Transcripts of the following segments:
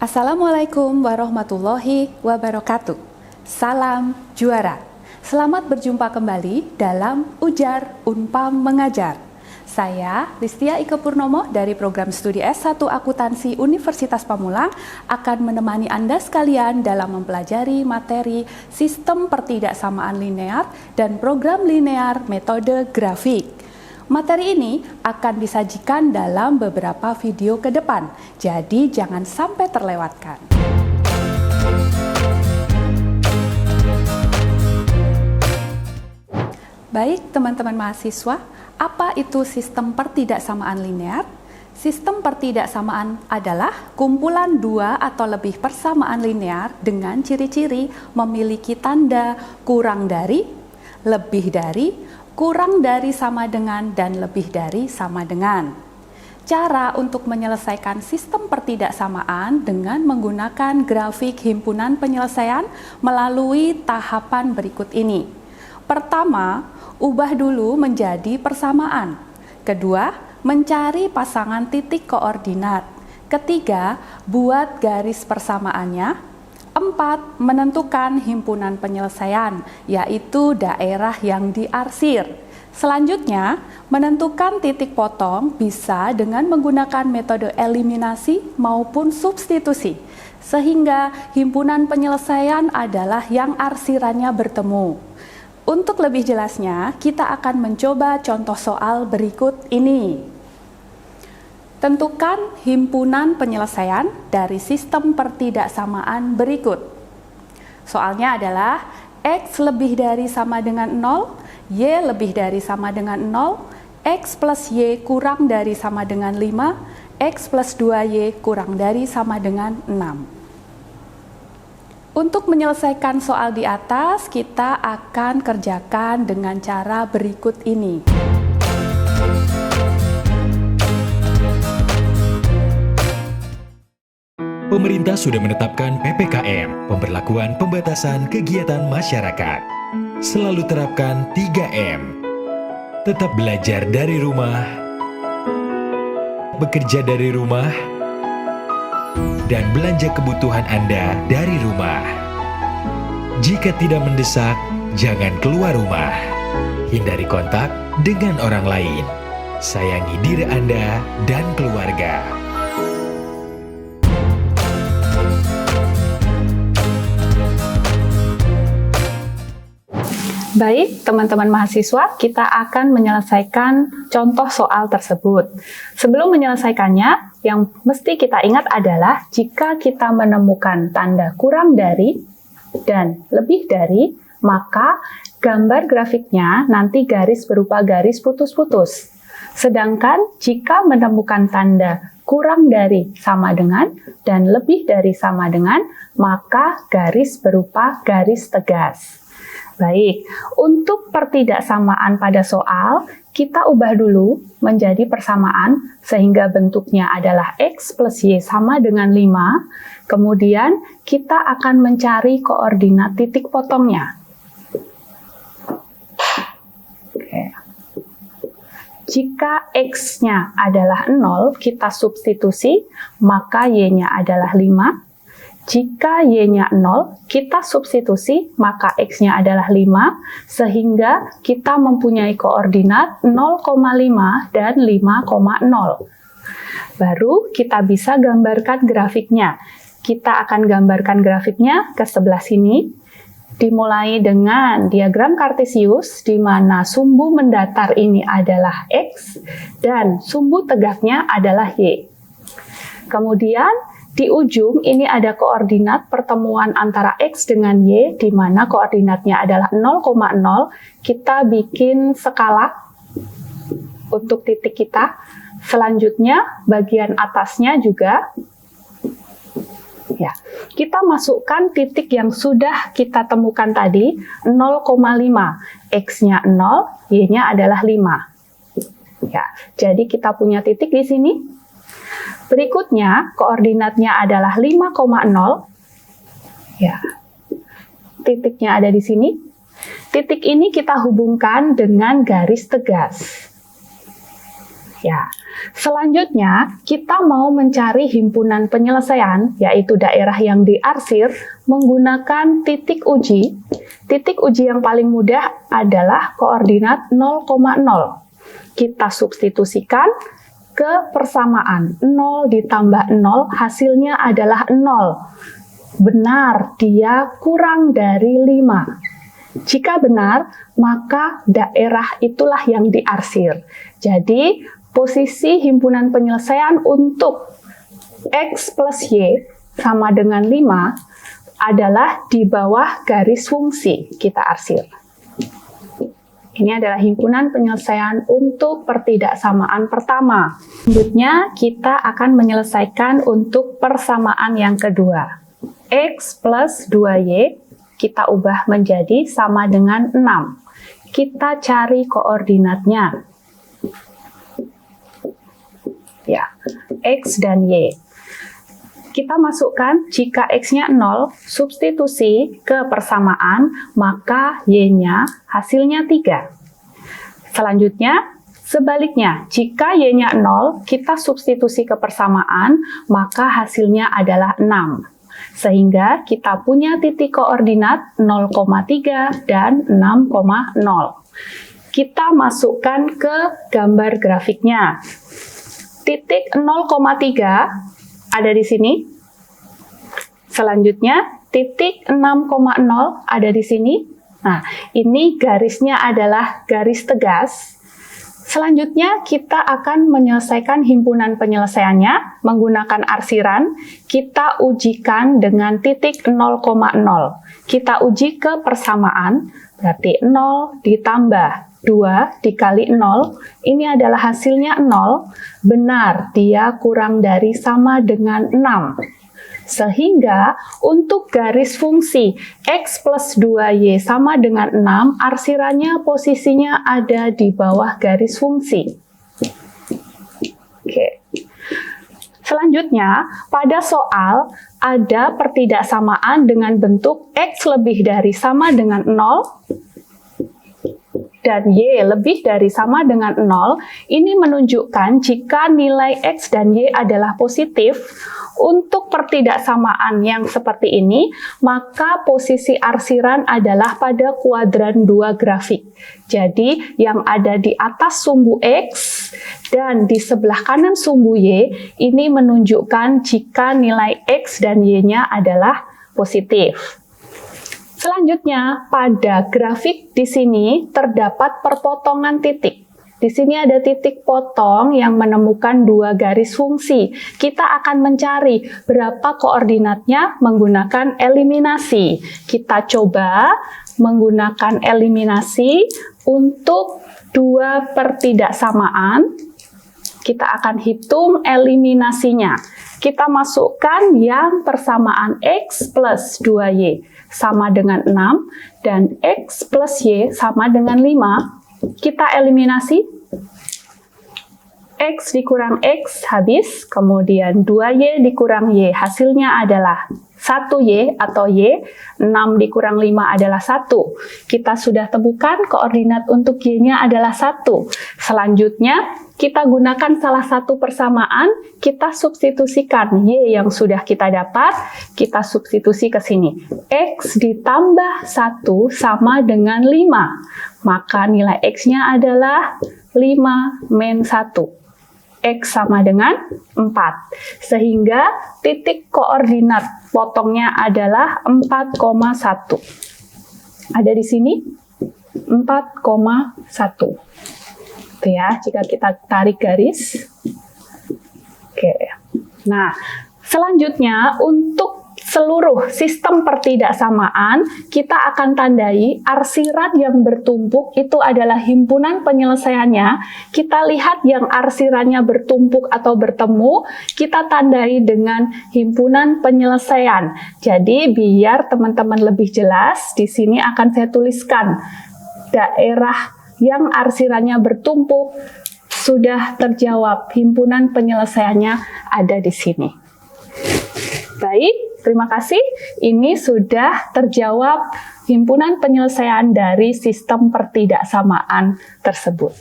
Assalamualaikum warahmatullahi wabarakatuh. Salam juara. Selamat berjumpa kembali dalam Ujar Unpam Mengajar. Saya, Listia Ike Purnomo dari program studi S1 Akuntansi Universitas Pamulang akan menemani Anda sekalian dalam mempelajari materi sistem pertidaksamaan linear dan program linear metode grafik. Materi ini akan disajikan dalam beberapa video ke depan, jadi jangan sampai terlewatkan. Baik teman-teman mahasiswa, apa itu sistem pertidaksamaan linear? Sistem pertidaksamaan adalah kumpulan dua atau lebih persamaan linear dengan ciri-ciri memiliki tanda kurang dari, lebih dari, kurang dari sama dengan, dan lebih dari sama dengan. Cara untuk menyelesaikan sistem pertidaksamaan dengan menggunakan grafik himpunan penyelesaian melalui tahapan berikut ini. Pertama, ubah dulu menjadi persamaan. Kedua, mencari pasangan titik koordinat. Ketiga, buat garis persamaannya. 4. Menentukan himpunan penyelesaian, yaitu daerah yang diarsir. Selanjutnya, menentukan titik potong bisa dengan menggunakan metode eliminasi maupun substitusi, sehingga himpunan penyelesaian adalah yang arsirannya bertemu. Untuk lebih jelasnya, kita akan mencoba contoh soal berikut ini. Tentukan himpunan penyelesaian dari sistem pertidaksamaan berikut. Soalnya adalah X lebih dari sama dengan 0, Y lebih dari sama dengan 0, X plus Y kurang dari sama dengan 5, X plus 2Y kurang dari sama dengan 6. Untuk menyelesaikan soal di atas, kita akan kerjakan dengan cara berikut ini. Pemerintah sudah menetapkan PPKM, pemberlakuan pembatasan kegiatan masyarakat. Selalu terapkan 3M. Tetap belajar dari rumah, bekerja dari rumah, dan belanja kebutuhan Anda dari rumah. Jika tidak mendesak, jangan keluar rumah. Hindari kontak dengan orang lain. Sayangi diri Anda dan keluarga. Baik, teman-teman mahasiswa, kita akan menyelesaikan contoh soal tersebut. Sebelum menyelesaikannya, yang mesti kita ingat adalah jika kita menemukan tanda kurang dari dan lebih dari, maka gambar grafiknya nanti garis berupa garis putus-putus. Sedangkan jika menemukan tanda kurang dari sama dengan dan lebih dari sama dengan, maka garis berupa garis tegas. Baik, untuk pertidaksamaan pada soal, kita ubah dulu menjadi persamaan sehingga bentuknya adalah X plus Y sama dengan 5. Kemudian kita akan mencari koordinat titik potongnya. Oke. Jika X-nya adalah 0, kita substitusi, maka Y-nya adalah 5. Jika Y-nya 0, kita substitusi, maka X-nya adalah 5, sehingga kita mempunyai koordinat 0,5 dan 5,0. Baru kita bisa gambarkan grafiknya. Kita akan gambarkan grafiknya ke sebelah sini, dimulai dengan diagram kartesius, di mana sumbu mendatar ini adalah X, dan sumbu tegaknya adalah Y. Kemudian, di ujung ini ada koordinat pertemuan antara X dengan Y, di mana koordinatnya adalah 0,0. Kita bikin skala untuk titik kita. Selanjutnya, bagian atasnya juga. Ya, kita masukkan titik yang sudah kita temukan tadi, 0,5. X-nya 0, Y-nya adalah 5. Ya, jadi kita punya titik di sini. Berikutnya, koordinatnya adalah 5,0. Ya. Titiknya ada di sini. Titik ini kita hubungkan dengan garis tegas. Ya. Selanjutnya, kita mau mencari himpunan penyelesaian, yaitu daerah yang diarsir, menggunakan titik uji. Titik uji yang paling mudah adalah koordinat 0,0. Kita substitusikan ke persamaan. 0 ditambah 0, hasilnya adalah 0. Benar, dia kurang dari 5. Jika benar, maka daerah itulah yang diarsir. Jadi, posisi himpunan penyelesaian untuk X plus Y sama dengan 5 adalah di bawah garis fungsi kita arsir. Ini adalah himpunan penyelesaian untuk pertidaksamaan pertama. Selanjutnya, kita akan menyelesaikan untuk persamaan yang kedua. X plus 2Y kita ubah menjadi sama dengan 6. Kita cari koordinatnya. Ya, X dan Y. Kita masukkan jika X-nya 0, substitusi ke persamaan, maka Y-nya hasilnya 3. Selanjutnya, sebaliknya, jika Y-nya 0, kita substitusi ke persamaan, maka hasilnya adalah 6. Sehingga kita punya titik koordinat 0,3 dan 6,0. Kita masukkan ke gambar grafiknya. Titik 0,3 ada di sini. Selanjutnya, titik 6,0 ada di sini. Nah, ini garisnya adalah garis tegas. Selanjutnya, kita akan menyelesaikan himpunan penyelesaiannya menggunakan arsiran. Kita ujikan dengan titik 0,0. Kita uji ke persamaan, berarti 0 ditambah 2 dikali 0, ini adalah hasilnya 0. Benar, dia kurang dari sama dengan 6. Sehingga untuk garis fungsi X plus 2Y sama dengan 6, arsirannya posisinya ada di bawah garis fungsi. Oke. Selanjutnya, pada soal ada pertidaksamaan dengan bentuk X lebih dari sama dengan 0 dan Y lebih dari sama dengan 0. Ini menunjukkan jika nilai X dan Y adalah positif. Untuk pertidaksamaan yang seperti ini, maka posisi arsiran adalah pada kuadran 2 grafik. Jadi, yang ada di atas sumbu X dan di sebelah kanan sumbu Y, ini menunjukkan jika nilai X dan Y-nya adalah positif. Selanjutnya, pada grafik di sini terdapat perpotongan titik. Di sini ada titik potong yang menemukan 2 garis fungsi. Kita akan mencari berapa koordinatnya menggunakan eliminasi. Kita coba menggunakan eliminasi untuk 2 pertidaksamaan. Kita akan hitung eliminasinya. Kita masukkan yang persamaan X plus 2Y sama dengan 6 dan X plus Y sama dengan 5. Kita eliminasi, X dikurang X habis, kemudian 2Y dikurang Y, hasilnya adalah 1Y atau Y, 6 dikurang 5 adalah 1. Kita sudah temukan koordinat untuk Y-nya adalah 1. Selanjutnya, kita gunakan salah satu persamaan, kita substitusikan Y yang sudah kita dapat, kita substitusi ke sini. X ditambah 1 sama dengan 5. Maka nilai X-nya adalah 5 min 1. X sama dengan 4. Sehingga titik koordinat potongnya adalah 4,1. Ada di sini 4,1. Itu ya, jika kita tarik garis. Oke. Nah, selanjutnya untuk seluruh sistem pertidaksamaan, kita akan tandai arsiran yang bertumpuk itu adalah himpunan penyelesaiannya. Kita lihat yang arsirannya bertumpuk atau bertemu, kita tandai dengan himpunan penyelesaian. Jadi, biar teman-teman lebih jelas, di sini akan saya tuliskan daerah yang arsirannya bertumpuk sudah terjawab, himpunan penyelesaiannya ada di sini. Baik, terima kasih. Ini sudah terjawab himpunan penyelesaian dari sistem pertidaksamaan tersebut.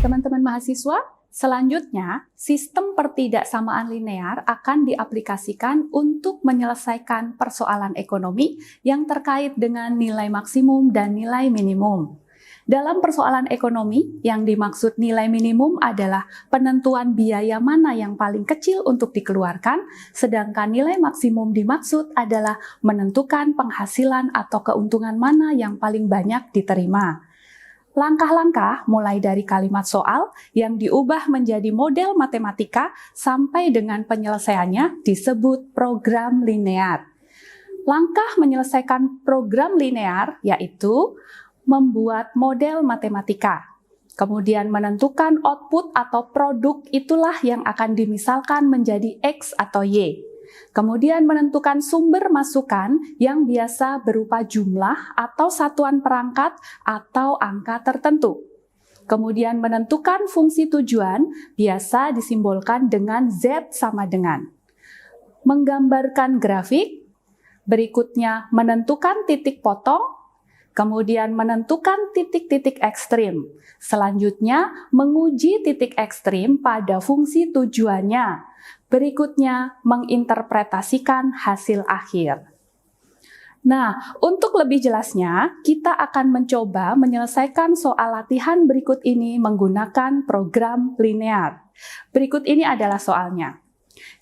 Teman-teman mahasiswa, Selanjutnya, sistem pertidaksamaan linear akan diaplikasikan untuk menyelesaikan persoalan ekonomi yang terkait dengan nilai maksimum dan nilai minimum. Dalam persoalan ekonomi, yang dimaksud nilai minimum adalah penentuan biaya mana yang paling kecil untuk dikeluarkan, sedangkan nilai maksimum dimaksud adalah menentukan penghasilan atau keuntungan mana yang paling banyak diterima. Langkah-langkah mulai dari kalimat soal yang diubah menjadi model matematika sampai dengan penyelesaiannya disebut program linear. Langkah menyelesaikan program linear yaitu membuat model matematika, kemudian menentukan output atau produk itulah yang akan dimisalkan menjadi X atau Y. Kemudian menentukan sumber masukan yang biasa berupa jumlah atau satuan perangkat atau angka tertentu. Kemudian menentukan fungsi tujuan biasa disimbolkan dengan Z sama dengan. Menggambarkan grafik, berikutnya menentukan titik potong, kemudian menentukan titik-titik ekstrim. Selanjutnya, menguji titik ekstrim pada fungsi tujuannya. Berikutnya, menginterpretasikan hasil akhir. Nah, untuk lebih jelasnya, kita akan mencoba menyelesaikan soal latihan berikut ini menggunakan program linear. Berikut ini adalah soalnya.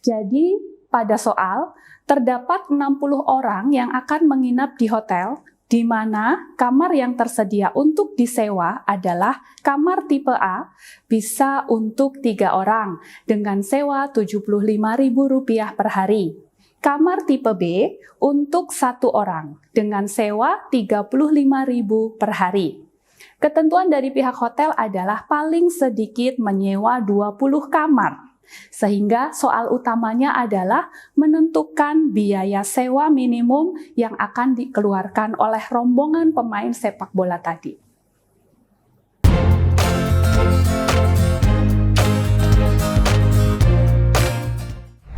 Jadi, pada soal, terdapat 60 orang yang akan menginap di hotel, di mana kamar yang tersedia untuk disewa adalah kamar tipe A bisa untuk 3 orang dengan sewa Rp75.000 per hari. Kamar tipe B untuk 1 orang dengan sewa Rp35.000 per hari. Ketentuan dari pihak hotel adalah paling sedikit menyewa 20 kamar. Sehingga soal utamanya adalah menentukan biaya sewa minimum yang akan dikeluarkan oleh rombongan pemain sepak bola tadi.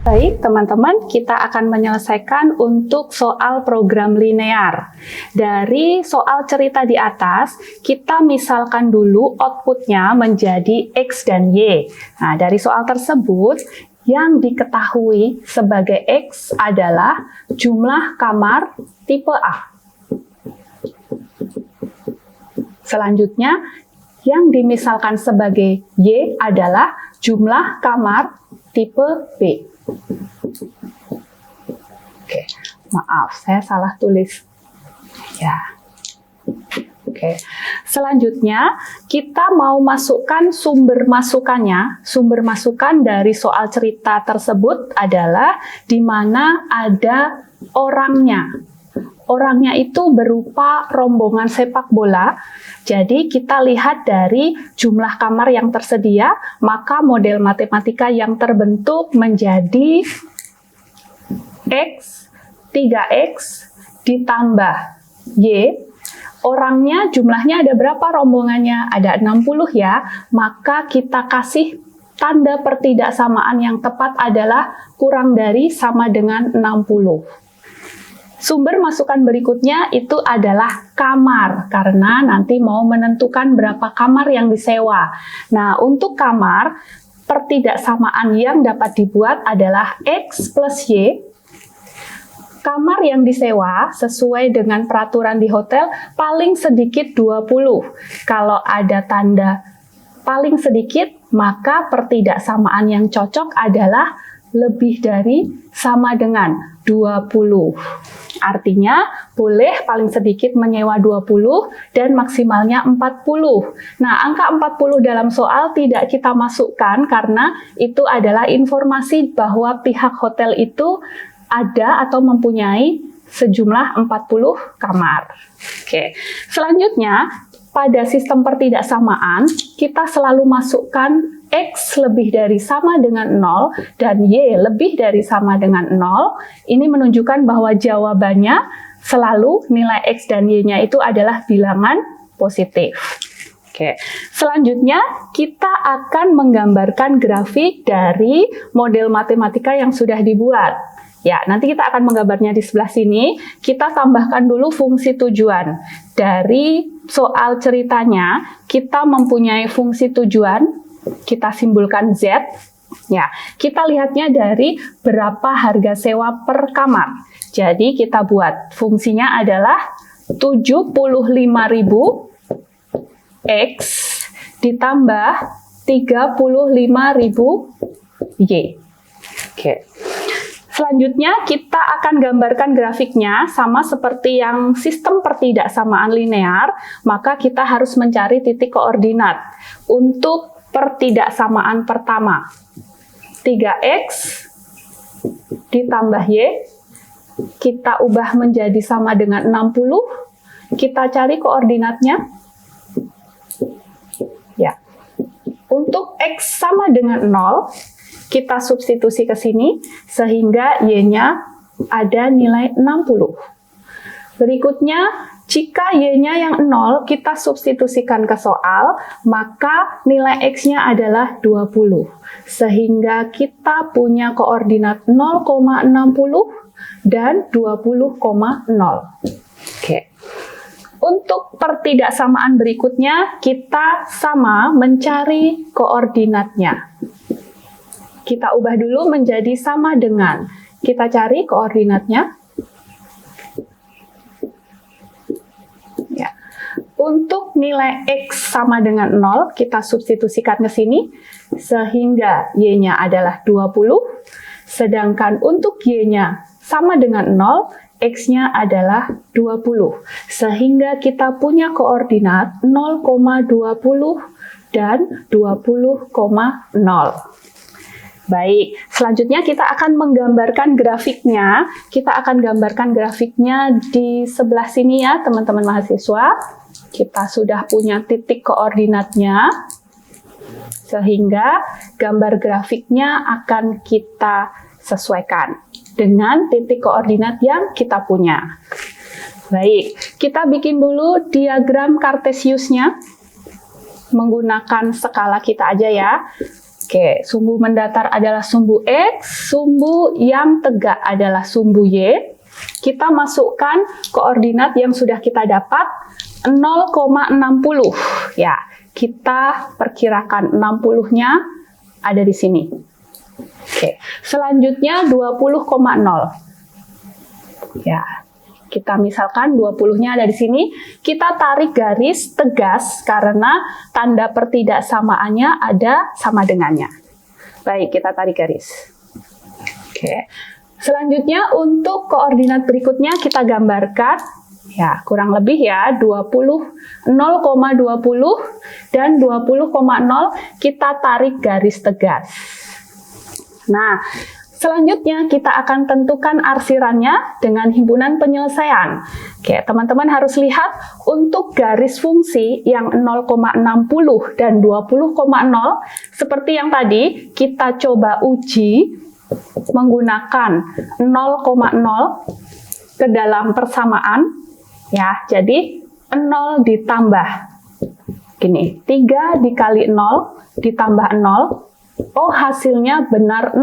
Baik, teman-teman, kita akan menyelesaikan untuk soal program linear. Dari soal cerita di atas, kita misalkan dulu outputnya menjadi X dan Y. Nah, dari soal tersebut, yang diketahui sebagai X adalah jumlah kamar tipe A. Selanjutnya, yang dimisalkan sebagai Y adalah jumlah kamar tipe B. Oke, maaf, saya salah tulis. Ya. Oke. Selanjutnya, kita mau masukkan sumber masukannya. Sumber masukan dari soal cerita tersebut adalah di mana ada orangnya. Orangnya itu berupa rombongan sepak bola. Jadi kita lihat dari jumlah kamar yang tersedia, maka model matematika yang terbentuk menjadi X, 3X ditambah Y. Orangnya jumlahnya ada berapa rombongannya? Ada 60 ya. Maka kita kasih tanda pertidaksamaan yang tepat adalah kurang dari sama dengan 60. Sumber masukan berikutnya itu adalah kamar, karena nanti mau menentukan berapa kamar yang disewa. Nah, untuk kamar, pertidaksamaan yang dapat dibuat adalah X plus Y. Kamar yang disewa sesuai dengan peraturan di hotel paling sedikit 20. Kalau ada tanda paling sedikit, maka pertidaksamaan yang cocok adalah lebih dari sama dengan 20. Artinya, boleh paling sedikit menyewa 20 dan maksimalnya 40. Nah, angka 40 dalam soal tidak kita masukkan karena itu adalah informasi bahwa pihak hotel itu ada atau mempunyai sejumlah 40 kamar. Oke. Selanjutnya, pada sistem pertidaksamaan, kita selalu masukkan X lebih dari sama dengan 0 dan Y lebih dari sama dengan 0. Ini menunjukkan bahwa jawabannya selalu nilai X dan Y-nya itu adalah bilangan positif. Oke. Selanjutnya, kita akan menggambarkan grafik dari model matematika yang sudah dibuat. Ya, nanti kita akan menggambarnya di sebelah sini. Kita tambahkan dulu fungsi tujuan. Dari soal ceritanya, kita mempunyai fungsi tujuan kita simbolkan Z. Ya, kita lihatnya dari berapa harga sewa per kamar. Jadi kita buat fungsinya adalah 75.000 X ditambah 35.000 Y. Oke. Selanjutnya kita akan gambarkan grafiknya sama seperti yang sistem pertidaksamaan linear, maka kita harus mencari titik koordinat. Untuk pertidaksamaan pertama, 3X ditambah Y, kita ubah menjadi sama dengan 60, kita cari koordinatnya. Ya. Untuk X sama dengan 0, kita substitusi ke sini, sehingga Y-nya ada nilai 60. Berikutnya, jika Y-nya yang 0, kita substitusikan ke soal, maka nilai X-nya adalah 20. Sehingga kita punya koordinat 0,60 dan 20,0. Oke. Untuk pertidaksamaan berikutnya, kita sama mencari koordinatnya. Kita ubah dulu menjadi sama dengan. Kita cari koordinatnya. Ya. Untuk nilai X sama dengan 0, kita substitusikan ke sini, sehingga Y-nya adalah 20, sedangkan untuk Y-nya sama dengan 0, X-nya adalah 20, sehingga kita punya koordinat 0,20 dan 20,0. Baik, selanjutnya kita akan menggambarkan grafiknya. Kita akan gambarkan grafiknya di sebelah sini ya, teman-teman mahasiswa. Kita sudah punya titik koordinatnya, sehingga gambar grafiknya akan kita sesuaikan dengan titik koordinat yang kita punya. Baik, kita bikin dulu diagram Kartesiusnya menggunakan skala kita aja ya. Oke, sumbu mendatar adalah sumbu X, sumbu yang tegak adalah sumbu Y. Kita masukkan koordinat yang sudah kita dapat 0,60. Ya, kita perkirakan 60-nya ada di sini. Oke, selanjutnya 20,0. Ya, kita misalkan 20-nya ada di sini. Kita tarik garis tegas karena tanda pertidaksamaannya ada sama dengannya. Baik, kita tarik garis. Oke. Selanjutnya untuk koordinat berikutnya kita gambarkan. Ya, kurang lebih ya 0,20 dan 20,0 kita tarik garis tegas. Nah, selanjutnya kita akan tentukan arsirannya dengan himpunan penyelesaian. Oke, teman-teman harus lihat untuk garis fungsi yang 0,60 dan 20,0 seperti yang tadi kita coba uji menggunakan 0,0 ke dalam persamaan ya. Jadi 0 ditambah gini, 3 dikali 0 ditambah 0. Oh, hasilnya benar 0.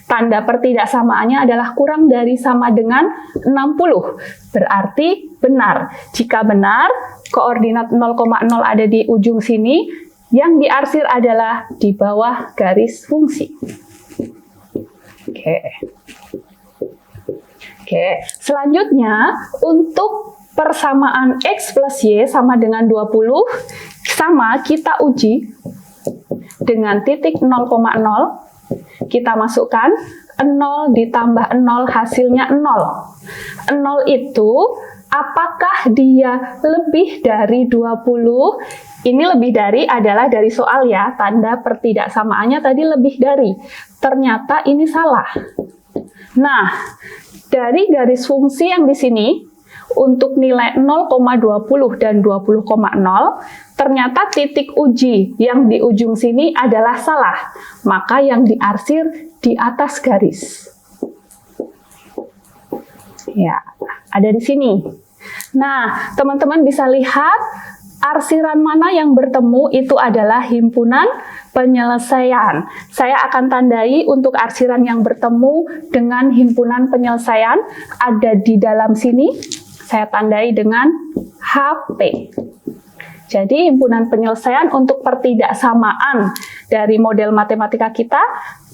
Tanda pertidaksamaannya adalah kurang dari sama dengan 60. Berarti benar. Jika benar, koordinat 0,0 ada di ujung sini. Yang diarsir adalah di bawah garis fungsi. Oke. Selanjutnya, untuk persamaan X plus Y sama dengan 20, sama kita uji dengan titik 0,0, kita masukkan 0 ditambah 0 hasilnya 0. 0 itu apakah dia lebih dari 20? Ini lebih dari adalah dari soal ya, tanda pertidaksamaannya tadi lebih dari. Ternyata ini salah. Nah, dari garis fungsi yang di sini, untuk nilai 0,20 dan 20,0, ternyata titik uji yang di ujung sini adalah salah. Maka yang diarsir di atas garis. Ya, ada di sini. Nah, teman-teman bisa lihat arsiran mana yang bertemu itu adalah himpunan penyelesaian. Saya akan tandai untuk arsiran yang bertemu dengan himpunan penyelesaian ada di dalam sini. Saya tandai dengan HP. Jadi himpunan penyelesaian untuk pertidaksamaan dari model matematika kita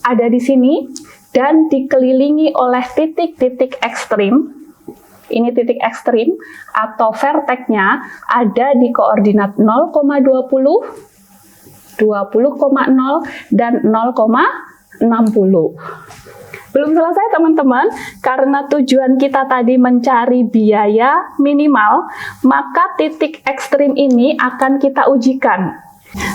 ada di sini dan dikelilingi oleh titik-titik ekstrim. Ini titik ekstrim atau vertex-nya ada di koordinat 0,20, 20,0, dan 0,60. Belum selesai teman-teman, karena tujuan kita tadi mencari biaya minimal, maka titik ekstrim ini akan kita ujikan.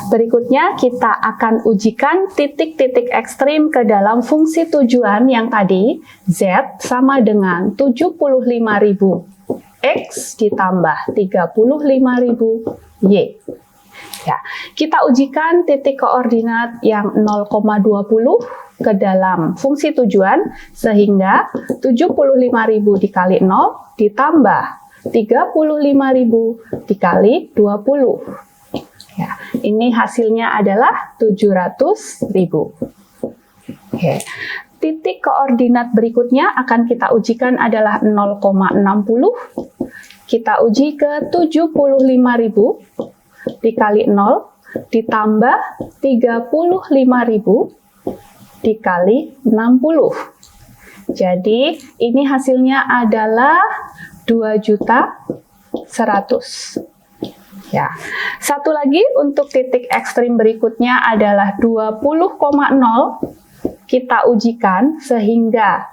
Berikutnya kita akan ujikan titik-titik ekstrim ke dalam fungsi tujuan yang tadi, Z sama dengan 75.000 X ditambah 35.000 Y. Ya, kita ujikan titik koordinat yang 0,20 ke dalam fungsi tujuan, sehingga 75.000 dikali 0 ditambah 35.000 dikali 20. Ya, ini hasilnya adalah 700.000. Oke. Titik koordinat berikutnya akan kita ujikan adalah 0,60. Kita uji ke 75.000 dikali 0 ditambah 35.000 dikali 60. Jadi ini hasilnya adalah 2.100.000. Ya. Satu lagi untuk titik ekstrim berikutnya adalah 20,0. Kita ujikan sehingga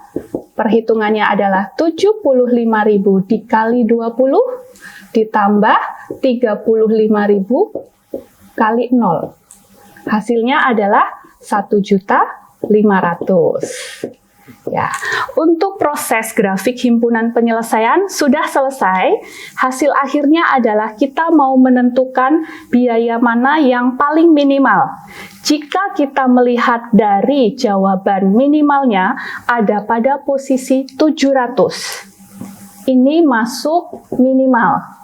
perhitungannya adalah 75.000 dikali 20 ditambah 35.000 kali 0. Hasilnya adalah 1.500.000. Ya, untuk proses grafik himpunan penyelesaian sudah selesai. Hasil akhirnya adalah kita mau menentukan biaya mana yang paling minimal. Jika kita melihat dari jawaban minimalnya ada pada posisi 700. Ini masuk minimal.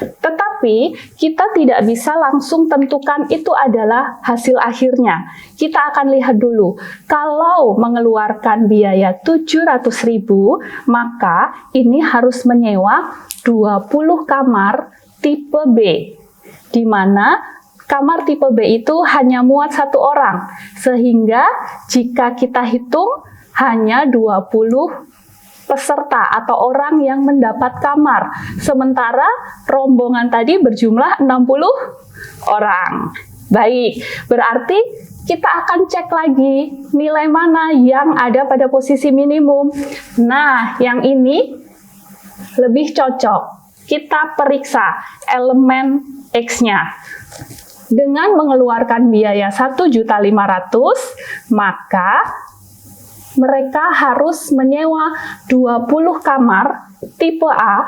Tetapi kita tidak bisa langsung tentukan itu adalah hasil akhirnya. Kita akan lihat dulu. Kalau mengeluarkan biaya 700.000, maka ini harus menyewa 20 kamar tipe B. Di mana kamar tipe B itu hanya muat 1 orang. Sehingga jika kita hitung hanya 20 peserta atau orang yang mendapat kamar. Sementara rombongan tadi berjumlah 60 orang. Baik, berarti kita akan cek lagi nilai mana yang ada pada posisi minimum. Nah, yang ini lebih cocok. Kita periksa elemen X-nya. Dengan mengeluarkan biaya 1.500.000, maka mereka harus menyewa 20 kamar tipe A,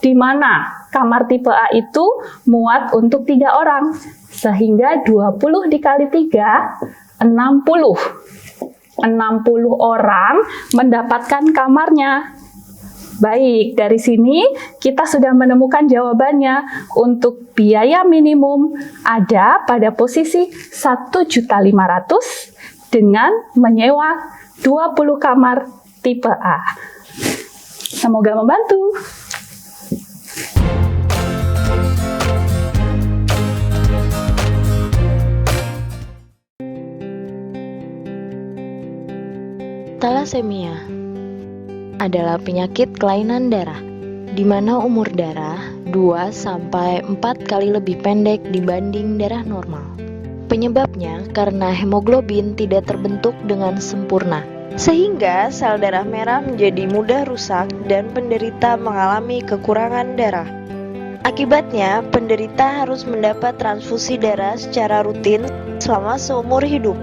di mana kamar tipe A itu muat untuk 3 orang. Sehingga 20 dikali 3, 60. 60 orang mendapatkan kamarnya. Baik, dari sini kita sudah menemukan jawabannya. Untuk biaya minimum ada pada posisi 1.500.000 dengan menyewa 20 kamar tipe A. Semoga membantu. Thalassemia adalah penyakit kelainan darah, di mana umur darah 2-4 kali lebih pendek dibanding darah normal. Penyebabnya karena hemoglobin tidak terbentuk dengan sempurna, sehingga sel darah merah menjadi mudah rusak dan penderita mengalami kekurangan darah. Akibatnya, penderita harus mendapat transfusi darah secara rutin selama seumur hidup.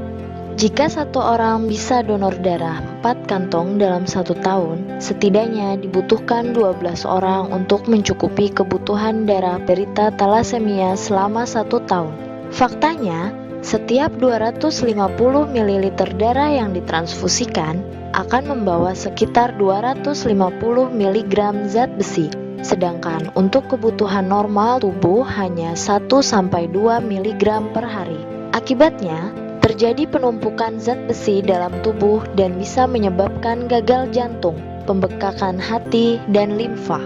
Jika satu orang bisa donor darah 4 kantong dalam 1 tahun, setidaknya dibutuhkan 12 orang untuk mencukupi kebutuhan darah penderita thalassemia selama 1 tahun. Faktanya, setiap 250 ml darah yang ditransfusikan akan membawa sekitar 250 mg zat besi, sedangkan untuk kebutuhan normal tubuh hanya 1-2 mg per hari. Akibatnya, terjadi penumpukan zat besi dalam tubuh dan bisa menyebabkan gagal jantung, pembekakan hati, dan limfa.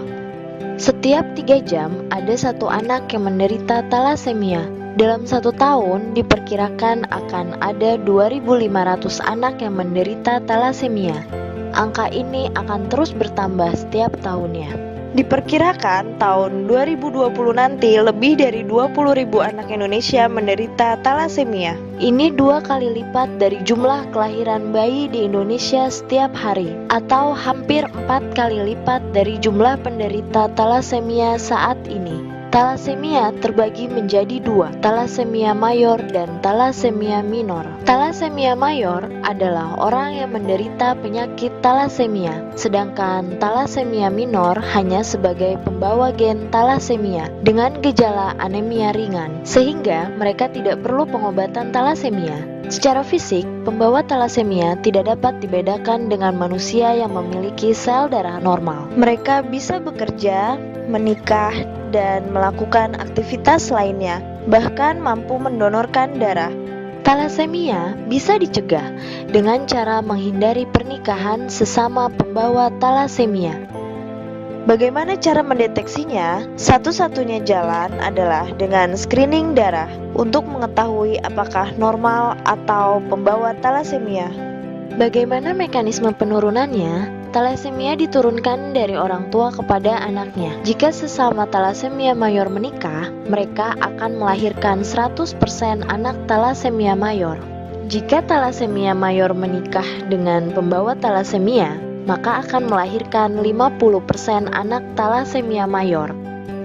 Setiap 3 jam ada satu anak yang menderita talasemia. Dalam 1 tahun diperkirakan akan ada 2.500 anak yang menderita talasemia. Angka ini akan terus bertambah setiap tahunnya. Diperkirakan tahun 2020 nanti lebih dari 20.000 anak Indonesia menderita talasemia. Ini 2 kali lipat dari jumlah kelahiran bayi di Indonesia setiap hari, atau hampir 4 kali lipat dari jumlah penderita talasemia saat ini. Talasemia terbagi menjadi 2, talasemia mayor dan talasemia minor. Talasemia mayor adalah orang yang menderita penyakit talasemia, sedangkan talasemia minor hanya sebagai pembawa gen talasemia dengan gejala anemia ringan, sehingga mereka tidak perlu pengobatan talasemia. Secara fisik, pembawa talasemia tidak dapat dibedakan dengan manusia yang memiliki sel darah normal. Mereka bisa bekerja, menikah, dan melakukan aktivitas lainnya, bahkan mampu mendonorkan darah. Talasemia bisa dicegah dengan cara menghindari pernikahan sesama pembawa talasemia. Bagaimana cara mendeteksinya? Satu-satunya jalan adalah dengan screening darah untuk mengetahui apakah normal atau pembawa talasemia. Bagaimana mekanisme penurunannya? Talasemia diturunkan dari orang tua kepada anaknya. Jika sesama talasemia mayor menikah, mereka akan melahirkan 100% anak talasemia mayor. Jika talasemia mayor menikah dengan pembawa talasemia, maka akan melahirkan 50% anak talasemia mayor.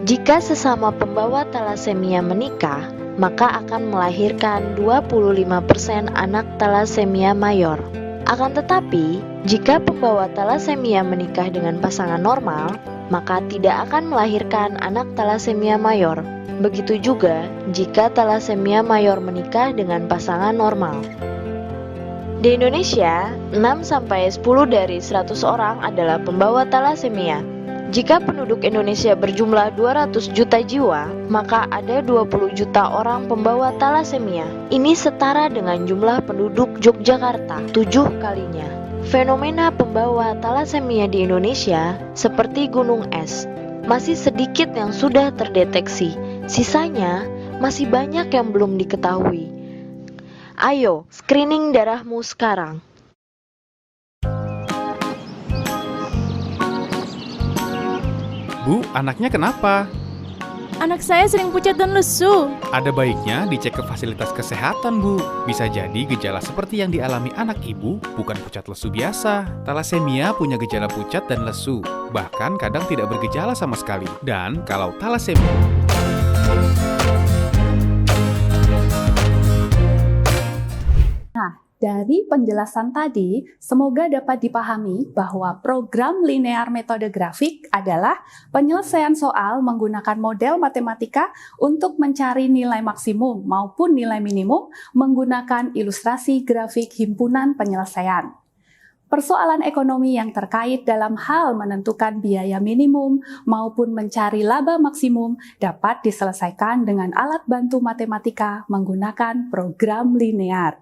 Jika sesama pembawa talasemia menikah, maka akan melahirkan 25% anak talasemia mayor. Akan tetapi, jika pembawa talasemia menikah dengan pasangan normal, maka tidak akan melahirkan anak talasemia mayor. Begitu juga jika talasemia mayor menikah dengan pasangan normal. Di Indonesia, 6-10 dari 100 orang adalah pembawa talasemia. Jika penduduk Indonesia berjumlah 200 juta jiwa, maka ada 20 juta orang pembawa talasemia. Ini setara dengan jumlah penduduk Yogyakarta 7 kalinya. Fenomena pembawa talasemia di Indonesia seperti gunung es. Masih sedikit yang sudah terdeteksi, sisanya masih banyak yang belum diketahui. Ayo, screening darahmu sekarang. Bu, anaknya kenapa? Anak saya sering pucat dan lesu. Ada baiknya dicek ke fasilitas kesehatan, Bu. Bisa jadi gejala seperti yang dialami anak ibu bukan pucat lesu biasa. Talasemia punya gejala pucat dan lesu, bahkan kadang tidak bergejala sama sekali. Dan kalau talasemia... Dari penjelasan tadi, semoga dapat dipahami bahwa program linear metode grafik adalah penyelesaian soal menggunakan model matematika untuk mencari nilai maksimum maupun nilai minimum menggunakan ilustrasi grafik himpunan penyelesaian. Persoalan ekonomi yang terkait dalam hal menentukan biaya minimum maupun mencari laba maksimum dapat diselesaikan dengan alat bantu matematika menggunakan program linear.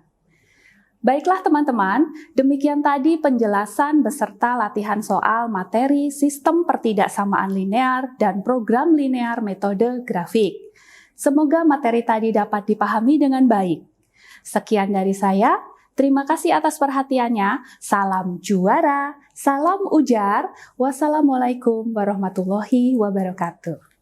Baiklah teman-teman, demikian tadi penjelasan beserta latihan soal materi sistem pertidaksamaan linear dan program linear metode grafik. Semoga materi tadi dapat dipahami dengan baik. Sekian dari saya, terima kasih atas perhatiannya. Salam juara, salam ujar, wassalamualaikum warahmatullahi wabarakatuh.